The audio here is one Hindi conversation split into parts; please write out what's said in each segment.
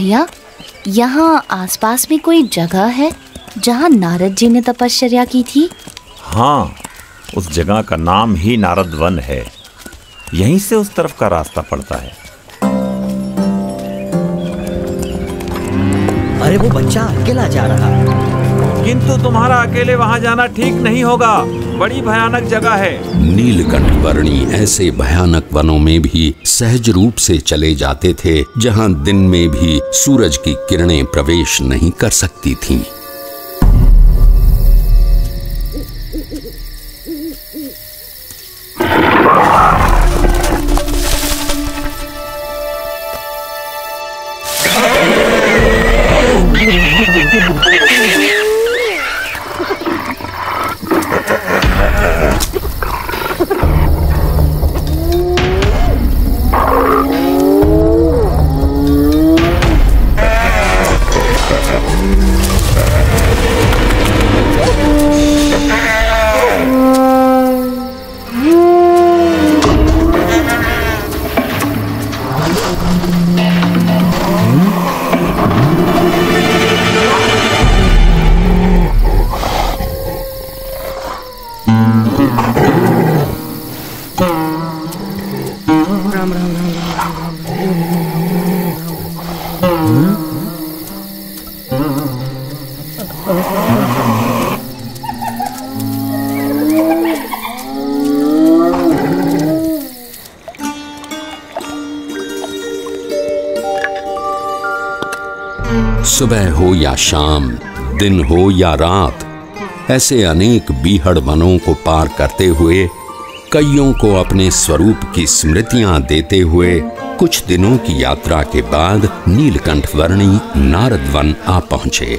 भैया, यहाँ आसपास में कोई जगह है जहाँ नारद जी ने तपश्चर्या की थी? हाँ, उस जगह का नाम ही नारद वन है। यहीं से उस तरफ का रास्ता पड़ता है। अरे वो बच्चा अकेला जा रहा है। किंतु तुम्हारा अकेले वहां जाना ठीक नहीं होगा, बड़ी भयानक जगह है। नीलकंठ वर्णी ऐसे भयानक वनों में भी सहज रूप से चले जाते थे जहां दिन में भी सूरज की किरणें प्रवेश नहीं कर सकती थीं। सुबह हो या शाम, दिन हो या रात, ऐसे अनेक बीहड़ वनों को पार करते हुए, कईयों को अपने स्वरूप की स्मृतियां देते हुए कुछ दिनों की यात्रा के बाद नीलकंठ वर्णी नारद वन आ पहुंचे।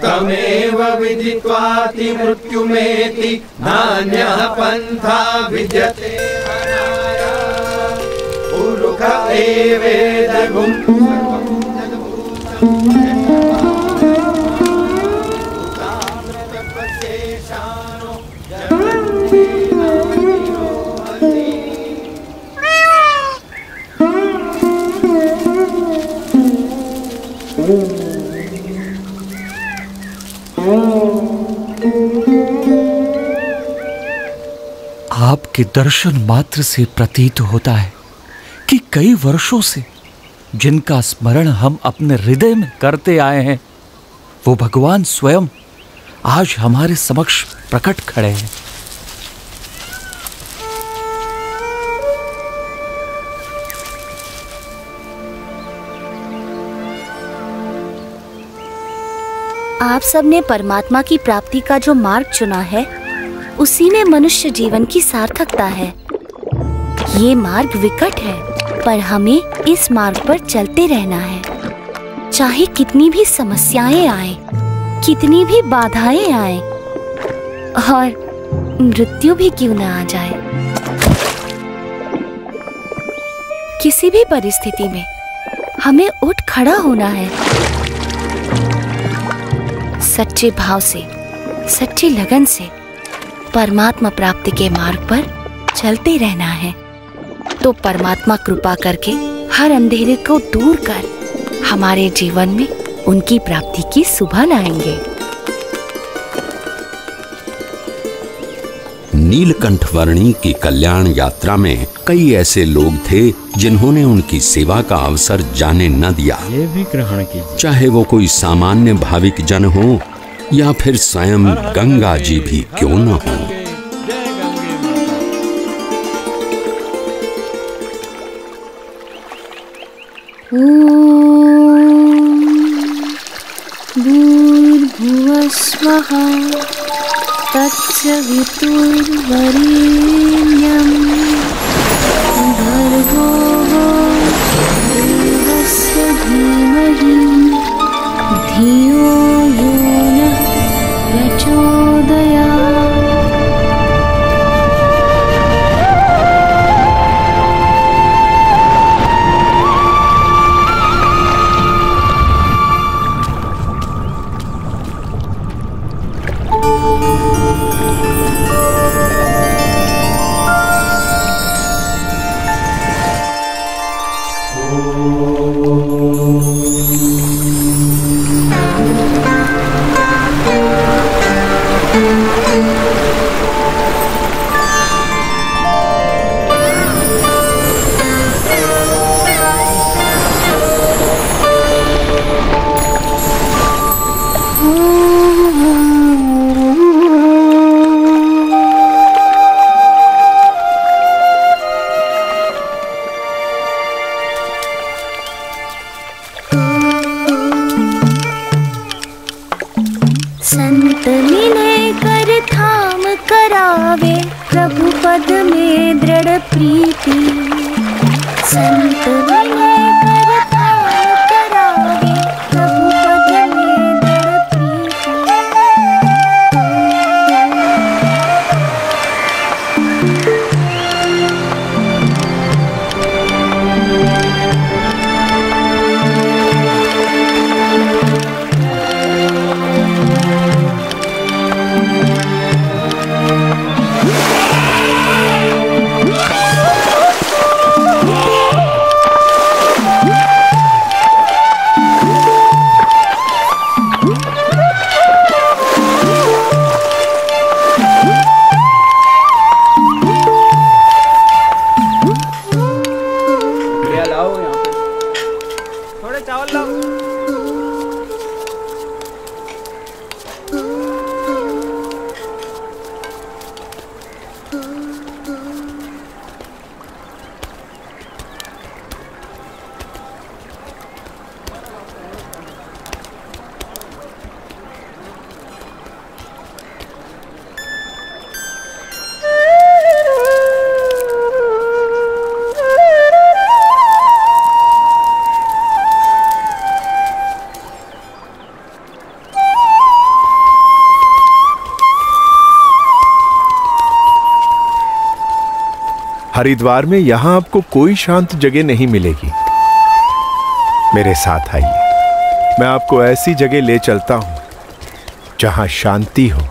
तमेव विदित्वाति मृत्युमेति नान्यः पंथा विद्यते पुरुष एवेदगुं आपके दर्शन मात्र से प्रतीत होता है कि कई वर्षों से जिनका स्मरण हम अपने हृदय में करते आए हैं, वो भगवान स्वयं आज हमारे समक्ष प्रकट खड़े हैं। आप सबने परमात्मा की प्राप्ति का जो मार्ग चुना है, उसी में मनुष्य जीवन की सार्थकता है। ये मार्ग विकट है, पर हमें इस मार्ग पर चलते रहना है। चाहे कितनी भी समस्याएं आए, कितनी भी बाधाएं आए और मृत्यु भी क्यों न आ जाए, किसी भी परिस्थिति में हमें उठ खड़ा होना है। सच्चे भाव से, सच्ची लगन से परमात्मा प्राप्ति के मार्ग पर चलते रहना है, तो परमात्मा कृपा करके हर अंधेरे को दूर कर हमारे जीवन में उनकी प्राप्ति की सुबह लाएंगे। नीलकंठ वर्णी की कल्याण यात्रा में कई ऐसे लोग थे जिन्होंने उनकी सेवा का अवसर जाने न दिया। ये भी ग्रहण कीजिए। चाहे वो कोई सामान्य भाविक जन हो या फिर स्वयं गंगा जी भी क्यों न हो। भूर्भुवः स्वः तत्सवितुर्वरेण्यं भर्गो देवस्य धीमहि धियो यो नः प्रचोदयात्। में दृढ़ प्रीति, संत विनय करता करावे, प्रभु पद में दृढ़ प्रीति। हरिद्वार में यहां आपको कोई शांत जगह नहीं मिलेगी। मेरे साथ आइए, मैं आपको ऐसी जगह ले चलता हूं जहां शांति हो,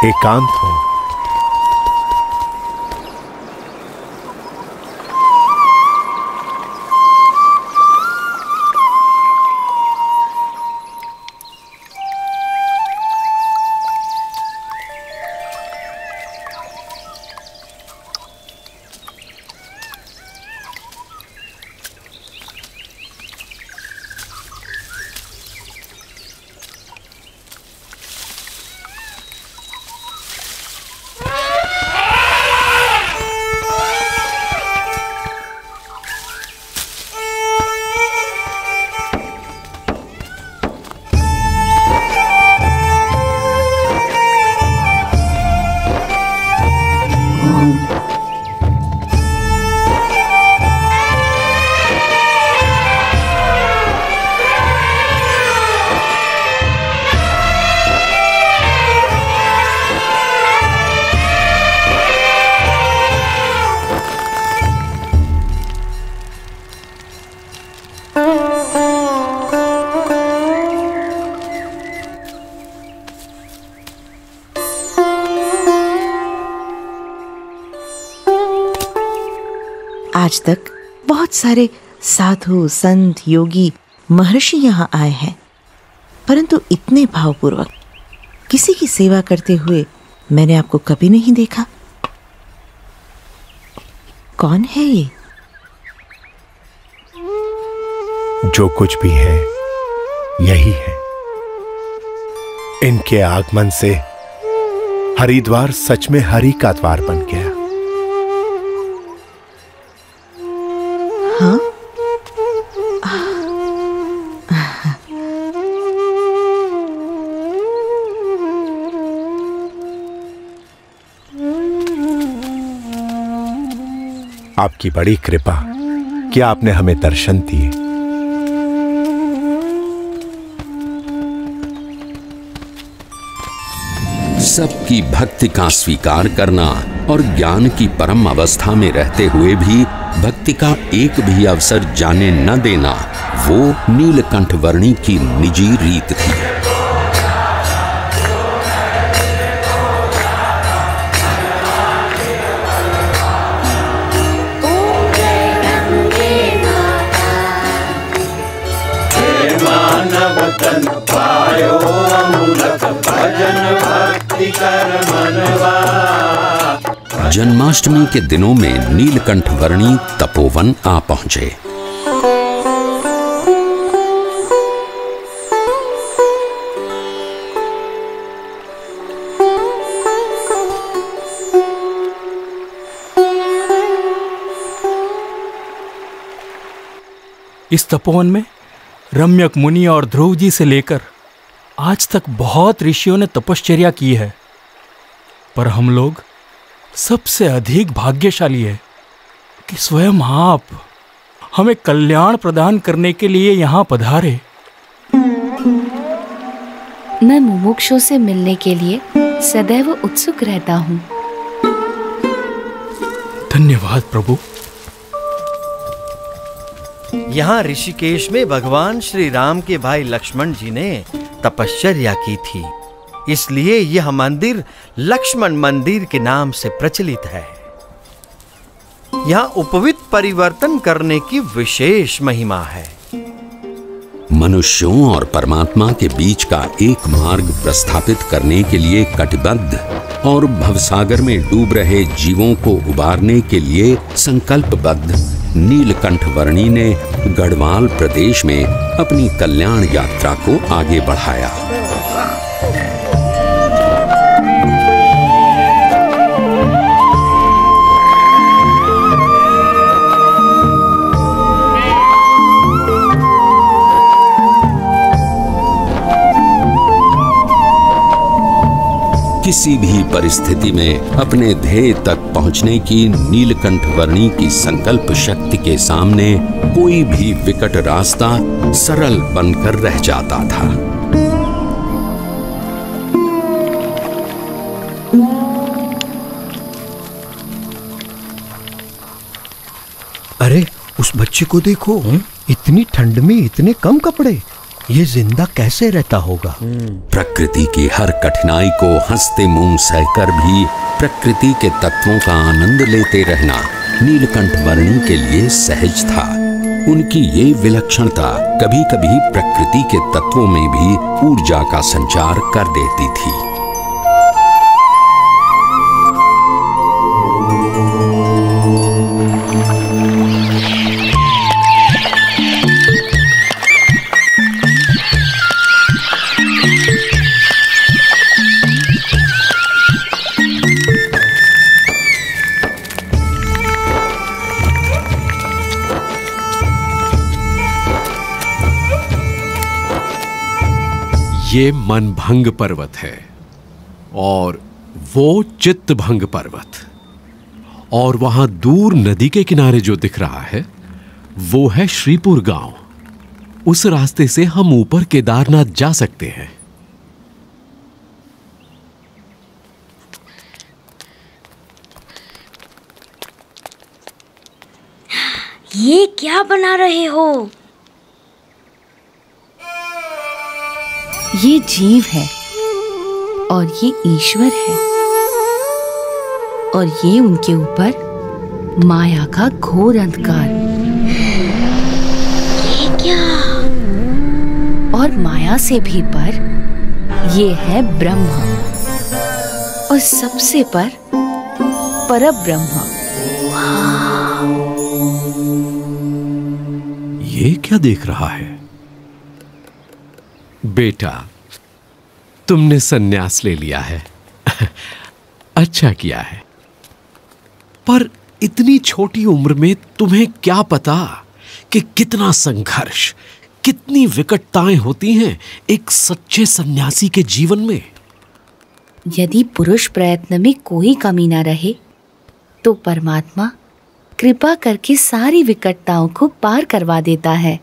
एकांत हो। आज तक बहुत सारे साधु, संत, योगी, महर्षि यहाँ आए हैं, परंतु इतने भावपूर्वक किसी की सेवा करते हुए मैंने आपको कभी नहीं देखा। कौन है ये? जो कुछ भी है यही है। इनके आगमन से हरिद्वार सच में हरि का द्वार बन गया। हाँ? आपकी बड़ी कृपा कि आपने हमें दर्शन दिए। सबकी भक्ति का स्वीकार करना और ज्ञान की परम अवस्था में रहते हुए भी भक्ति का एक भी अवसर जाने न देना, वो नीलकंठ वर्णी की निजी रीत थी। जन्माष्टमी के दिनों में नीलकंठ वर्णी तपोवन आ पहुंचे। इस तपोवन में रम्यक मुनि और ध्रुव जी से लेकर आज तक बहुत ऋषियों ने तपश्चर्या की है, पर हम लोग सबसे अधिक भाग्यशाली है कि स्वयं आप हमें कल्याण प्रदान करने के लिए यहाँ पधारे। मैं मुमुक्षु से मिलने के लिए सदैव उत्सुक रहता हूँ। धन्यवाद प्रभु। यहाँ ऋषिकेश में भगवान श्री राम के भाई लक्ष्मण जी ने तपश्चर्या की थी, इसलिए यह मंदिर लक्ष्मण मंदिर के नाम से प्रचलित है। यहाँ उपवित परिवर्तन करने की विशेष महिमा है। मनुष्यों और परमात्मा के बीच का एक मार्ग प्रस्थापित करने के लिए कटिबद्ध और भवसागर में डूब रहे जीवों को उबारने के लिए संकल्पबद्ध नीलकंठ वर्णी ने गढ़वाल प्रदेश में अपनी कल्याण यात्रा को आगे बढ़ाया। किसी भी परिस्थिति में अपने ध्येय तक पहुंचने की नीलकंठ वर्णी की संकल्प शक्ति के सामने कोई भी विकट रास्ता सरल बनकर रह जाता था। अरे उस बच्चे को देखो, इतनी ठंड में इतने कम कपड़े, ये जिंदा कैसे रहता होगा? प्रकृति की हर कठिनाई को हंसते मुंह सहकर भी प्रकृति के तत्वों का आनंद लेते रहना नीलकंठ वर्णी के लिए सहज था। उनकी ये विलक्षणता कभी कभी प्रकृति के तत्वों में भी ऊर्जा का संचार कर देती थी। ये मनभंग पर्वत है और वो चित्तभंग पर्वत, और वहां दूर नदी के किनारे जो दिख रहा है वो है श्रीपुर गांव। उस रास्ते से हम ऊपर केदारनाथ जा सकते हैं। ये क्या बना रहे हो? ये जीव है और ये ईश्वर है, और ये उनके ऊपर माया का घोर अंधकार। ये क्या? और माया से भी पर ये है ब्रह्म, और सबसे पर परब्रह्म। ये क्या देख रहा है? बेटा, तुमने सन्यास ले लिया है। अच्छा किया है, पर इतनी छोटी उम्र में तुम्हें क्या पता कि कितना संघर्ष, कितनी विकटताएं होती हैं एक सच्चे सन्यासी के जीवन में। यदि पुरुष प्रयत्न में कोई कमी न रहे तो परमात्मा कृपा करके सारी विकटताओं को पार करवा देता है।